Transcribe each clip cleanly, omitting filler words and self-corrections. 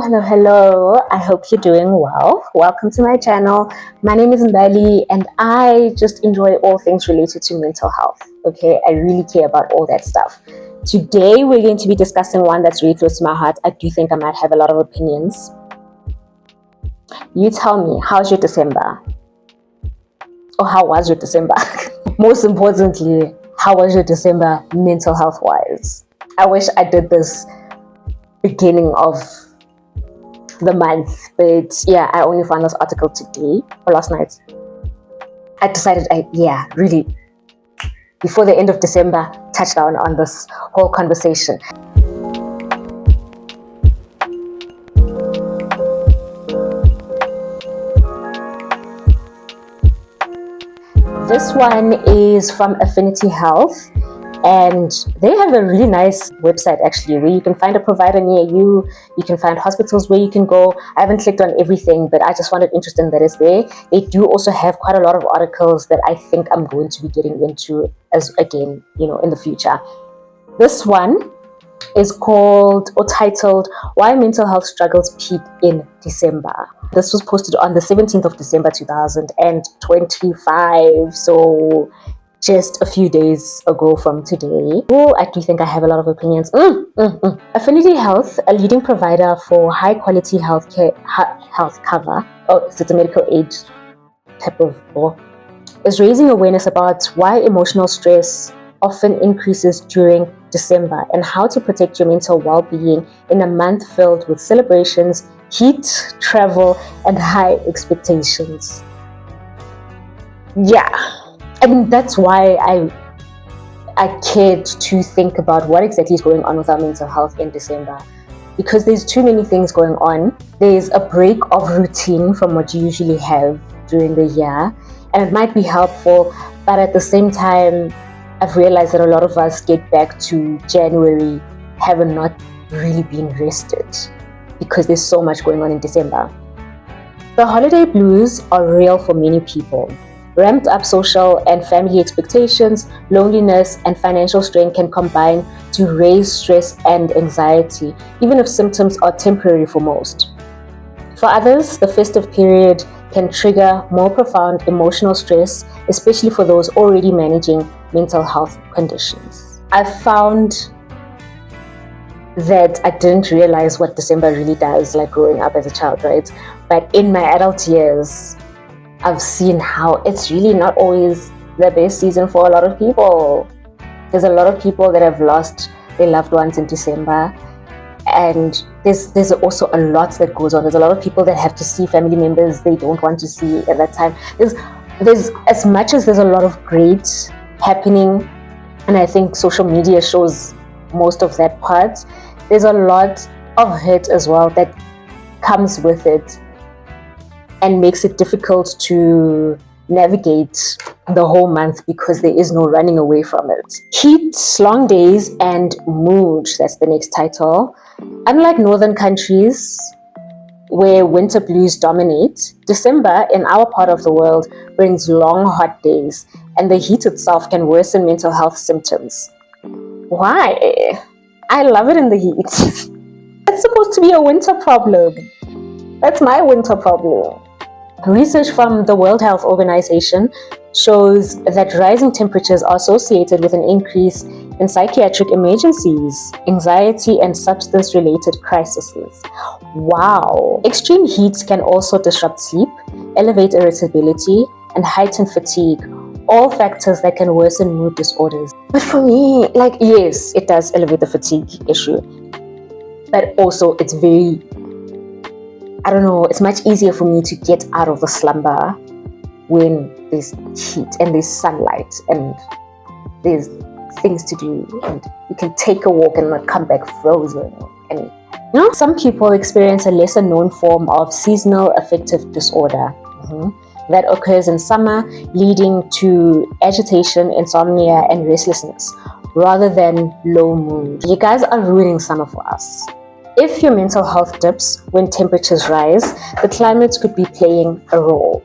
Hello. I hope you're doing well. Welcome to my channel. My name is Mbali and I just enjoy all things related to mental health. Okay, I really care about all that stuff. Today, we're going to be discussing one that's really close to my heart. I do think I might have a lot of opinions. You tell me, how's your December? Or how was your December? Most importantly, how was your December mental health wise? I wish I did this beginning of the month, but yeah, I only found this article today or last night. I decided really before the end of December, touch down on this whole conversation. This one is from Affinity Health, and they have a really nice website actually where you can find a provider near you. You can find hospitals where you can go. I haven't clicked on everything, but I just found it interesting that it's there. They do also have quite a lot of articles that I think I'm going to be getting into as again, in the future. This one is called or titled Why Mental Health Struggles Peak in December. This was posted on the 17th of December 2025. So just a few days ago from today. Oh, I do think I have a lot of opinions. Affinity Health, a leading provider for high quality health cover. Oh, it's a medical aid type of law. Is raising awareness about why emotional stress often increases during December and how to protect your mental well-being in a month filled with celebrations, heat, travel, and high expectations. Yeah. I mean, that's why I cared to think about what exactly is going on with our mental health in December. Because there's too many things going on. There's a break of routine from what you usually have during the year. And it might be helpful, but at the same time, I've realized that a lot of us get back to January having not really been rested because there's so much going on in December. The holiday blues are real for many people. Ramped up social and family expectations, loneliness, and financial strain can combine to raise stress and anxiety, even if symptoms are temporary for most. For others, the festive period can trigger more profound emotional stress, especially for those already managing mental health conditions. I found that I didn't realize what December really does, like growing up as a child, right? But in my adult years, I've seen how it's really not always the best season for a lot of people. There's a lot of people that have lost their loved ones in December, and there's also a lot that goes on. There's a lot of people that have to see family members they don't want to see at that time. There's as much as there's a lot of great happening, and I think social media shows most of that part. There's a lot of hurt as well that comes with it and makes it difficult to navigate the whole month because there is no running away from it. Heat, long days, and mood, that's the next title. Unlike northern countries where winter blues dominate, December in our part of the world brings long hot days, and the heat itself can worsen mental health symptoms. Why? I love it in the heat. It's supposed to be a winter problem. That's my winter problem. Research from the World Health Organization shows that rising temperatures are associated with an increase in psychiatric emergencies, anxiety, and substance-related crises. Wow! Extreme heat can also disrupt sleep, elevate irritability, and heighten fatigue, all factors that can worsen mood disorders. But for me, yes, it does elevate the fatigue issue, but also it's very, it's much easier for me to get out of the slumber when there's heat and there's sunlight and there's things to do and you can take a walk and not come back frozen. And some people experience a lesser known form of seasonal affective disorder that occurs in summer, leading to agitation, insomnia, and restlessness rather than low mood. You guys are ruining summer for us. If your mental health dips when temperatures rise, the climate could be playing a role.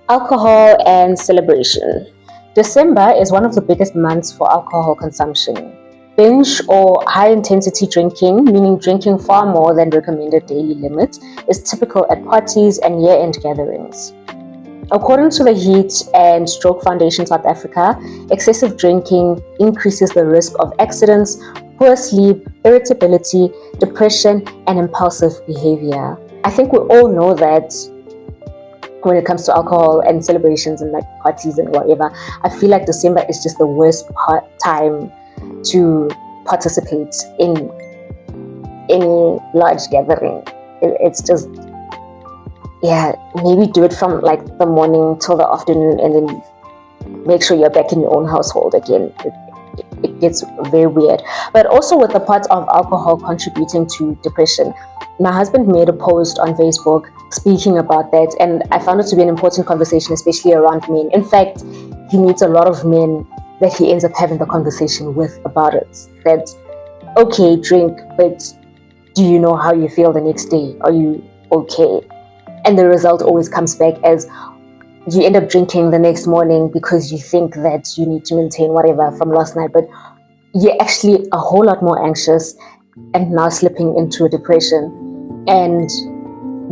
Alcohol and celebration. December is one of the biggest months for alcohol consumption. Binge or high intensity drinking, meaning drinking far more than recommended daily limit, is typical at parties and year-end gatherings. According to the Heat and Stroke Foundation South Africa, excessive drinking increases the risk of accidents, poor sleep, irritability, depression, and impulsive behavior. I think we all know that when it comes to alcohol and celebrations and like parties and whatever, I feel like December is just the worst time to participate in any large gathering. It's just, yeah, maybe do it from like the morning till the afternoon and then make sure you're back in your own household again. It gets very weird. But also with the part of alcohol contributing to depression, my husband made a post on Facebook speaking about that, and I found it to be an important conversation, especially around men. In fact, he meets a lot of men that he ends up having the conversation with about it. That, okay, drink, but do you know how you feel the next day? Are you okay? And the result always comes back as you end up drinking the next morning because you think that you need to maintain whatever from last night, but you're actually a whole lot more anxious and now slipping into a depression, and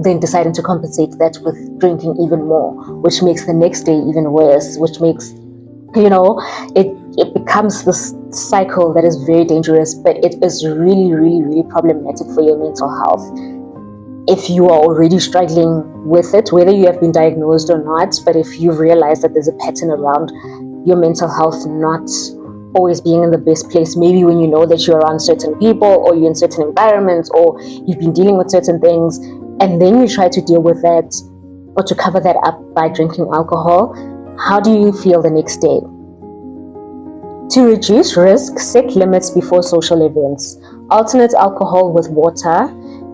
then deciding to compensate that with drinking even more, which makes the next day even worse, which makes, it becomes this cycle that is very dangerous, but it is really, really, really problematic for your mental health. If you are already struggling with it, whether you have been diagnosed or not, but if you realize that there's a pattern around your mental health not always being in the best place, maybe when you know that you're around certain people or you're in certain environments or you've been dealing with certain things, and then you try to deal with that or to cover that up by drinking alcohol, how do you feel the next day? To reduce risk, set limits before social events, alternate alcohol with water,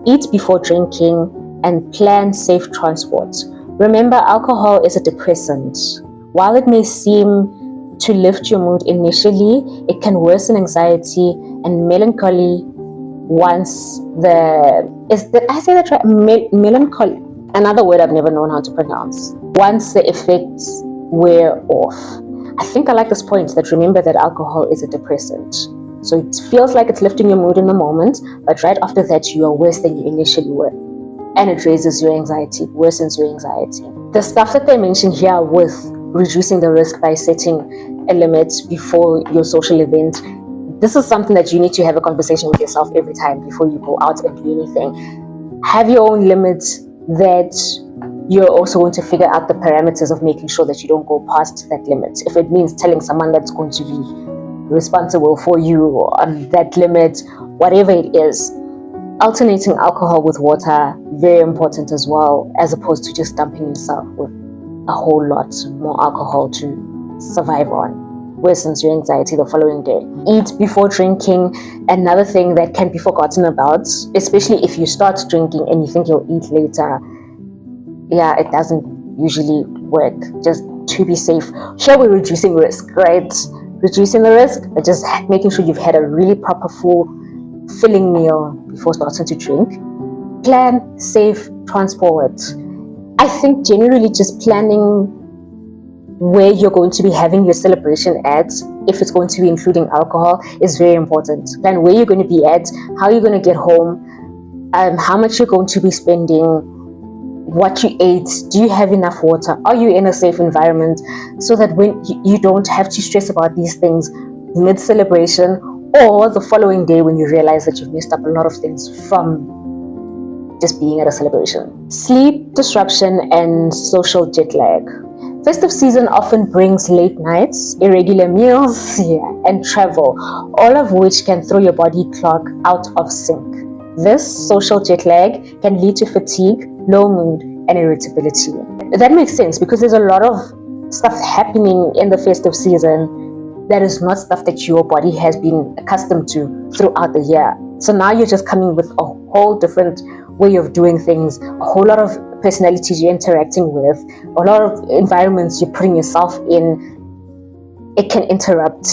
eat before drinking, and plan safe transport. Remember, alcohol is a depressant. While it may seem to lift your mood initially, it can worsen anxiety and melancholy once melancholy, another word I've never known how to pronounce, once the effects wear off. I think I like this point that remember that alcohol is a depressant. So it feels like it's lifting your mood in the moment, but right after that, you are worse than you initially were. And it raises your anxiety, worsens your anxiety. The stuff that they mention here with reducing the risk by setting a limit before your social event, this is something that you need to have a conversation with yourself every time before you go out and do anything. Have your own limits that you're also going to figure out the parameters of making sure that you don't go past that limit. If it means telling someone that's going to be responsible for you on that limit, whatever it is. Alternating alcohol with water, very important as well, as opposed to just dumping yourself with a whole lot more alcohol to survive on. Worsens your anxiety the following day. Eat before drinking, another thing that can be forgotten about, especially if you start drinking and you think you'll eat later. Yeah, it doesn't usually work. Just to be safe. Here we're reducing risk, right? Reducing the risk, but just making sure you've had a really proper full filling meal before starting to drink. Plan safe transport. I think generally just planning where you're going to be having your celebration at, if it's going to be including alcohol, is very important. Plan where you're going to be at, how you're going to get home, how much you're going to be spending, what you ate, do you have enough water, are you in a safe environment, so that when you don't have to stress about these things mid-celebration or the following day when you realize that you've messed up a lot of things from just being at a celebration. Sleep disruption and social jet lag. Festive season often brings late nights, irregular meals, and travel, all of which can throw your body clock out of sync. This social jet lag can lead to fatigue, low mood, and irritability. That makes sense because there's a lot of stuff happening in the festive season that is not stuff that your body has been accustomed to throughout the year. So now you're just coming with a whole different way of doing things, a whole lot of personalities you're interacting with, a lot of environments you're putting yourself in. It can interrupt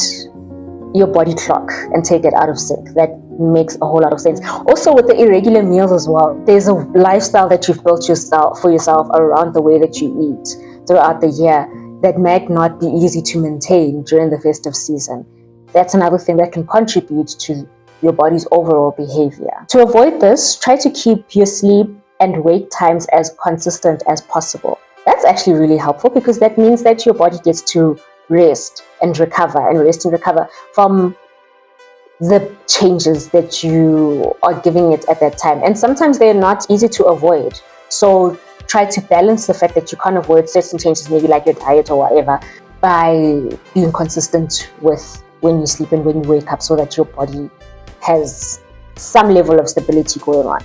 your body clock and take it out of sync. That makes a whole lot of sense. Also with the irregular meals as well, there's a lifestyle that you've built for yourself around the way that you eat throughout the year that might not be easy to maintain during the festive season. that's another thing that can contribute to your body's overall behavior. To avoid this, try to keep your sleep and wake times as consistent as possible. That's actually really helpful because that means that your body gets to rest and recover from the changes that you are giving it at that time. And sometimes they're not easy to avoid. So try to balance the fact that you can't avoid certain changes, maybe like your diet or whatever, by being consistent with when you sleep and when you wake up so that your body has some level of stability going on.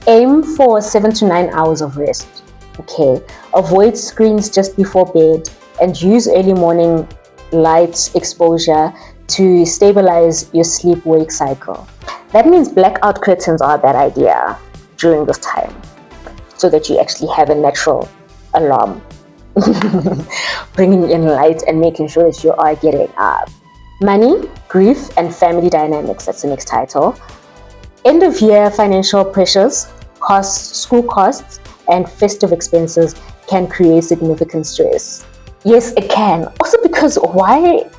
Aim for 7 to 9 hours of rest. Okay. Avoid screens just before bed and use early morning light exposure to stabilize your sleep-wake cycle. That means blackout curtains are a bad idea during this time, so that you actually have a natural alarm bringing in light and making sure that you are getting up. Money, grief, and family dynamics. That's the next title. End of year financial pressures, school costs, and festive expenses can create significant stress. Yes, it can. Also because why?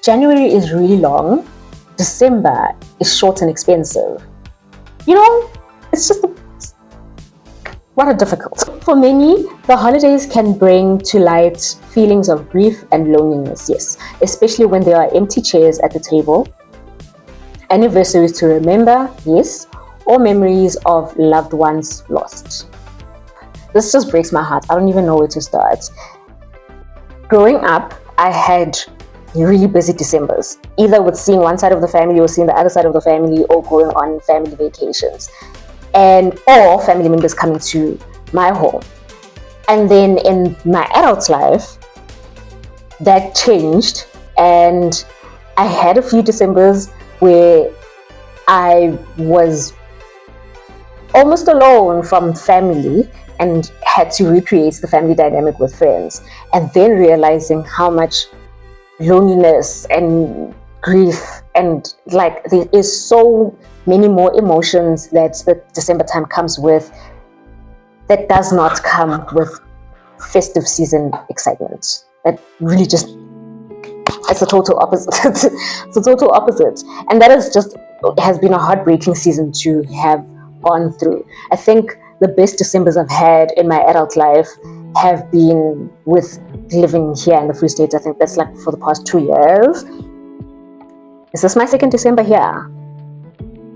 January is really long. December is short and expensive. You know, it's just rather difficult. For many, the holidays can bring to light feelings of grief and loneliness, yes, especially when there are empty chairs at the table, anniversaries to remember, yes, or memories of loved ones lost. This just breaks my heart. I don't even know where to start. Growing up, I had really busy Decembers, either with seeing one side of the family or seeing the other side of the family or going on family vacations, and or family members coming to my home. And then in my adult life, that changed, and I had a few Decembers where I was almost alone from family and had to recreate the family dynamic with friends, and then realizing how much loneliness and grief and like there is so many more emotions that the December time comes with that does not come with festive season excitement. That really just, it's the total opposite. It's the total opposite. And that is just, has been a heartbreaking season to have gone through. I think the best Decembers I've had in my adult life have been with living here in the Free State. I think that's like for the past 2 years. Is this my second December here?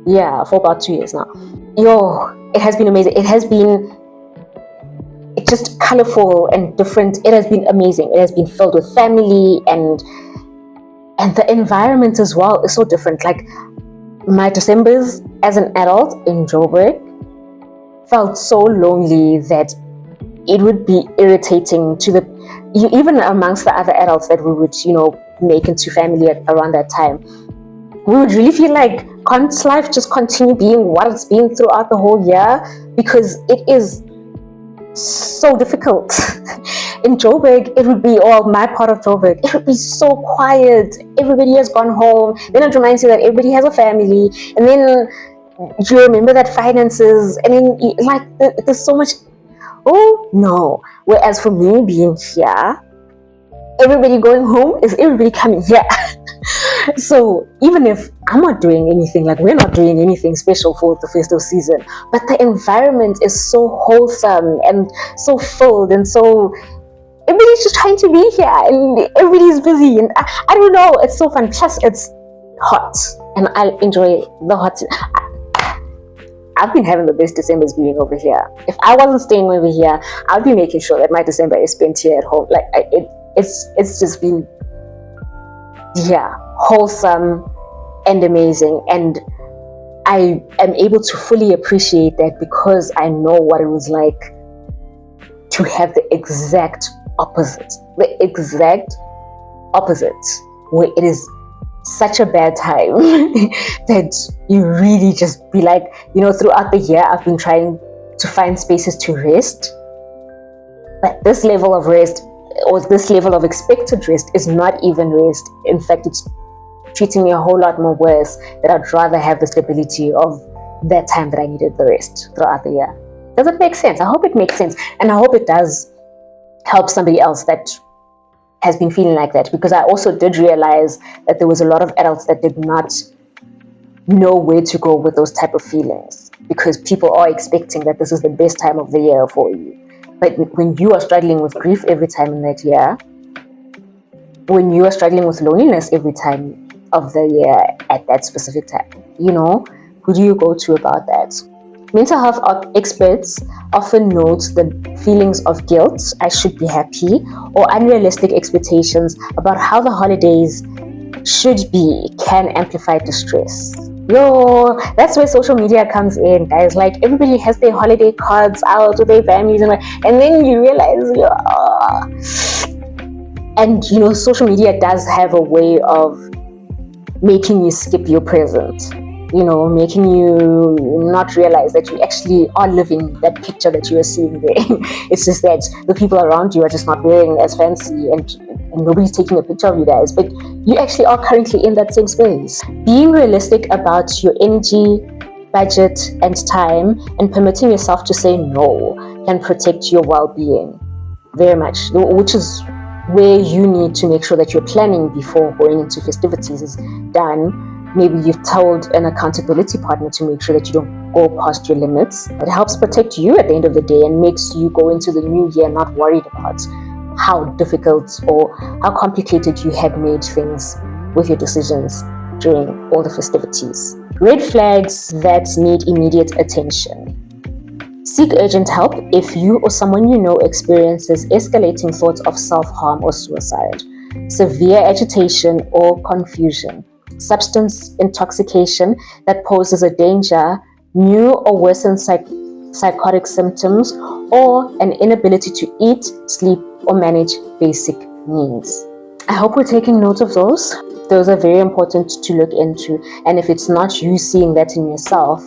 Yeah, for about 2 years now. It has been amazing. It has been just colorful and different. It has been amazing. It has been filled with family, and the environment as well is so different. Like my Decembers as an adult in Joburg felt so lonely that it would be irritating to even amongst the other adults that we would, make into family around that time. We would really feel like, can't life just continue being what it's been throughout the whole year? Because it is so difficult. In Joburg, it would be, or my part of Joburg, it would be so quiet. Everybody has gone home. Then it reminds you that everybody has a family. And then you remember that finances. And then, there's so much. Oh, no. Whereas for me being here, everybody going home is everybody coming here. So even if I'm not doing anything, like we're not doing anything special for the festive season, but the environment is so wholesome and so filled, and so everybody's just trying to be here and everybody's busy, and I don't know, it's so fun. Plus it's hot and I enjoy the hot. I've been having the best Decembers being over here. If I wasn't staying over here, I'd be making sure that my December is spent here at home. Like it's just been, wholesome and amazing, and I am able to fully appreciate that because I know what it was like to have the exact opposite, where it is such a bad time that you really just be like, throughout the year I've been trying to find spaces to rest, but this level of rest, or this level of expected rest, is not even rest. In fact, it's treating me a whole lot more worse, that I'd rather have the stability of that time that I needed the rest throughout the year. Does it make sense? I hope it makes sense, and I hope it does help somebody else that has been feeling like that, because I also did realize that there was a lot of adults that did not know where to go with those type of feelings, because people are expecting that this is the best time of the year for you. But when you are struggling with grief every time in that year, when you are struggling with loneliness every time of the year at that specific time, who do you go to about that? Mental health experts often note the feelings of guilt, I should be happy, or unrealistic expectations about how the holidays should be can amplify distress. Yo, that's where social media comes in, guys. Like, everybody has their holiday cards out with their families, and then you realize, and social media does have a way of making you skip your present, making you not realize that you actually are living that picture that you are seeing there. It's just that the people around you are just not wearing as fancy, and nobody's taking a picture of you guys, but you actually are currently in that same space. Being realistic about your energy, budget, and time, and permitting yourself to say no can protect your well-being very much, which is where you need to make sure that your planning before going into festivities is done. Maybe you've told an accountability partner to make sure that you don't go past your limits. It helps protect you at the end of the day and makes you go into the new year not worried about how difficult or how complicated you had made things with your decisions during all the festivities. Red flags that need immediate attention. Seek urgent help if you or someone you know experiences escalating thoughts of self-harm or suicide, severe agitation or confusion, substance intoxication that poses a danger, new or worsened psychotic symptoms, or an inability to eat, sleep, or manage basic needs. I hope we're taking note of those. Those are very important to look into, and if it's not you seeing that in yourself,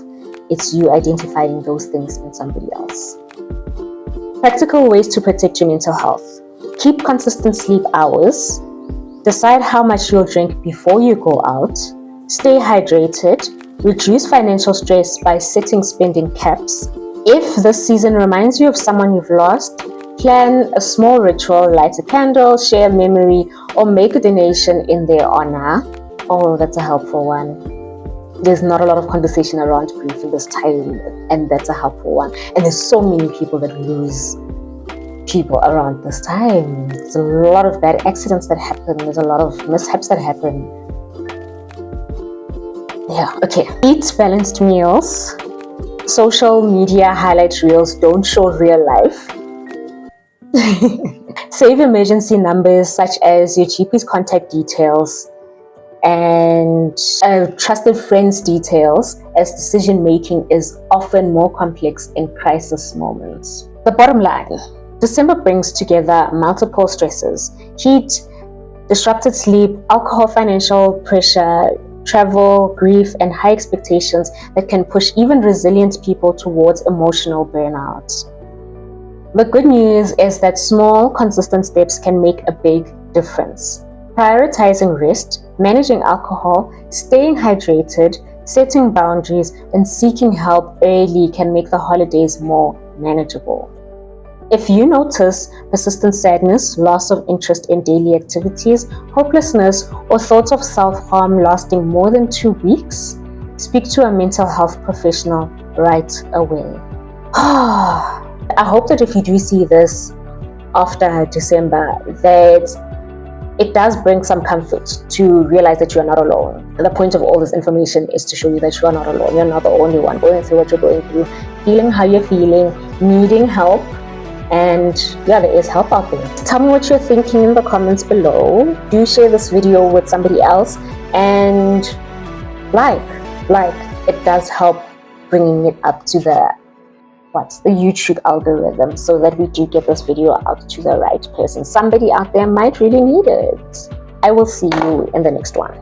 it's you identifying those things in somebody else. Practical ways to protect your mental health. Keep consistent sleep hours. Decide how much you'll drink before you go out. Stay hydrated. Reduce financial stress by setting spending caps. If this season reminds you of someone you've lost, plan a small ritual, light a candle, share a memory, or make a donation in their honor. Oh, that's a helpful one. There's not a lot of conversation around grief in this time, and that's a helpful one. And there's so many people that lose people around this time. There's a lot of bad accidents that happen. There's a lot of mishaps that happen. Yeah, okay. Eat balanced meals. Social media highlight reels don't show real life. Save emergency numbers such as your GP's contact details and trusted friends' details, as decision making is often more complex in crisis moments. The bottom line: December brings together multiple stresses: heat, disrupted sleep, alcohol, financial pressure, travel, grief, and high expectations that can push even resilient people towards emotional burnout. The good news is that small, consistent steps can make a big difference. Prioritizing rest, managing alcohol, staying hydrated, setting boundaries, and seeking help early can make the holidays more manageable. If you notice persistent sadness, loss of interest in daily activities, hopelessness, or thoughts of self-harm lasting more than 2 weeks, speak to a mental health professional right away. I hope that if you do see this after December, that it does bring some comfort to realize that you are not alone. The point of all this information is to show you that you are not alone. You're not the only one going through what you're going through, feeling how you're feeling, needing help. And yeah, there is help out there. Tell me what you're thinking in the comments below. Do share this video with somebody else, and like it does help bringing it up to the YouTube algorithm, so that we do get this video out to the right person. Somebody out there might really need it. I will see you in the next one.